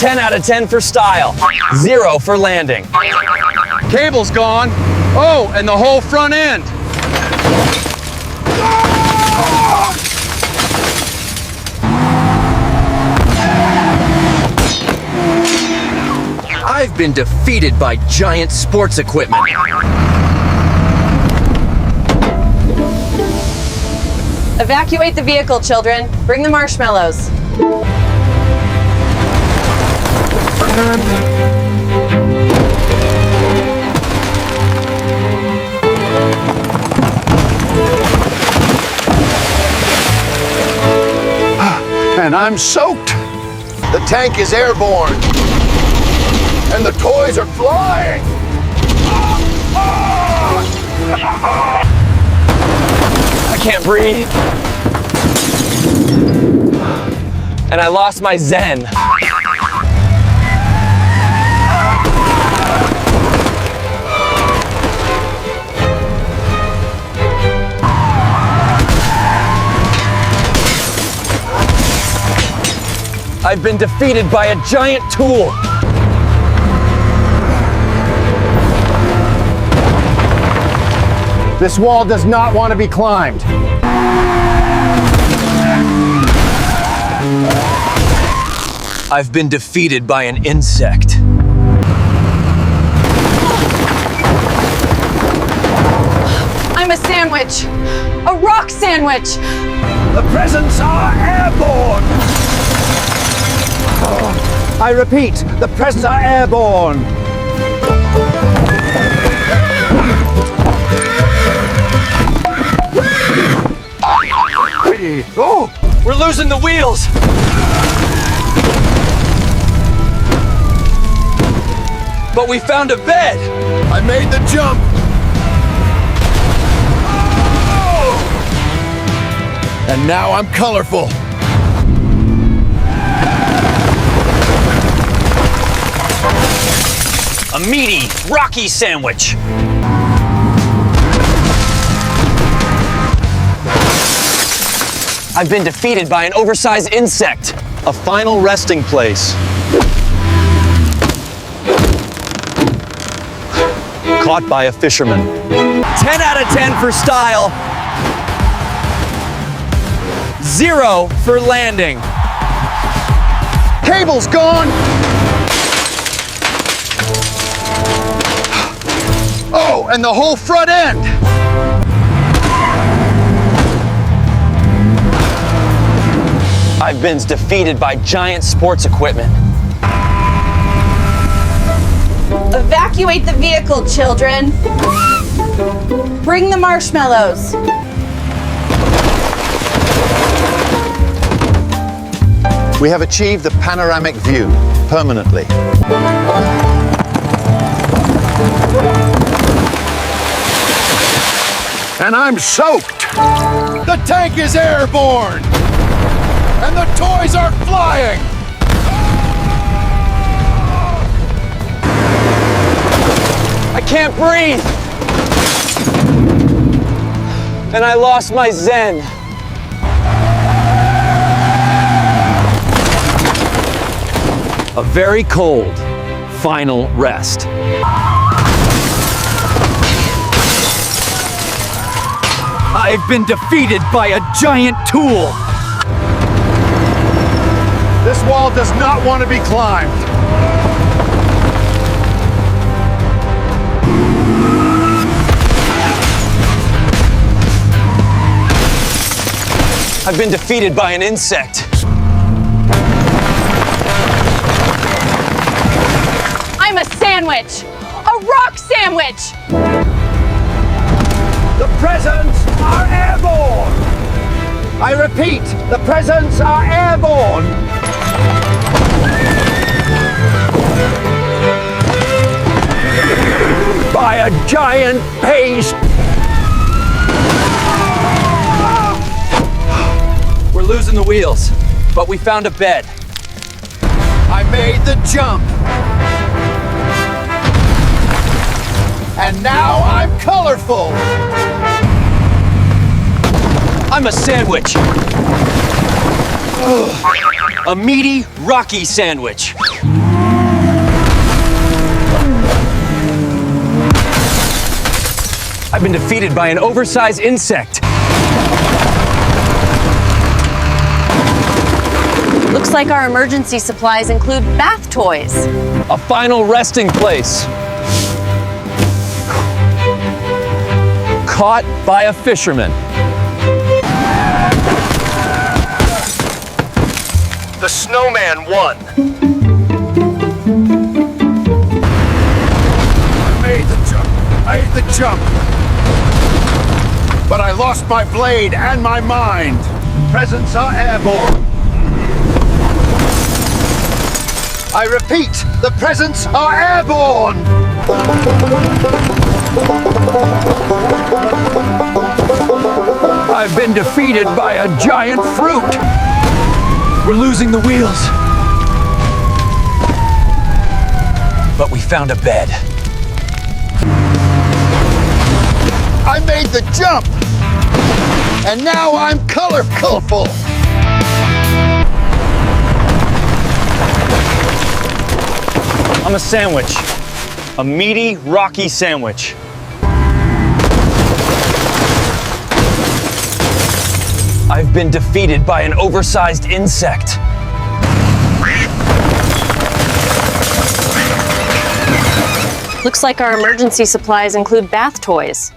10 out of 10 for style, 0 for landing. Cable's gone. Oh, and the whole front end. I've been defeated by giant sports equipment. Evacuate the vehicle, children. Bring the marshmallows. And I'm soaked. The tank is airborne. And the toys are flying. I can't breathe. And I lost my zen. I've been defeated by a giant tool. This wall does not want to be climbed. I've been defeated by an insect. I'm a sandwich. A rock sandwich. The presents are airborne. I repeat, the presents are airborne. Oh, we're losing the wheels. But we found a bed. I made the jump. And now I'm colorful. A meaty, rocky sandwich. I've been defeated by an oversized insect. A final resting place. Caught by a fisherman. 10 out of 10 for style, 0 for landing. Cable's gone. Oh, and the whole front end. I've been defeated by giant sports equipment. Evacuate the vehicle, children. Bring the marshmallows. We have achieved the panoramic view permanently. And I'm soaked. The tank is airborne. And the toys are flying. I can't breathe. And I lost my zen. A very cold final rest. I've been defeated by a giant tool. This wall does not want to be climbed. I've been defeated by an insect. I'm a sandwich. A rock sandwich. The presents are airborne. I repeat, the presents are airborne. By a giant paste. We're losing the wheels, but we found a bed. I made the jump. And now I'm colorful. I'm a sandwich. A meaty, rocky sandwich. I've been defeated by an oversized insect. Looks like our emergency supplies include bath toys. A final resting place. Caught by a fisherman. The snowman won. I made the jump. But I lost my blade and my mind. Presents are airborne. I repeat, the presents are airborne! I've been defeated by a giant fruit. We're losing the wheels. But we found a bed. I made the jump! And now I'm colorful! I'm a sandwich. A meaty, rocky sandwich. I've been defeated by an oversized insect. Looks like our emergency supplies include bath toys.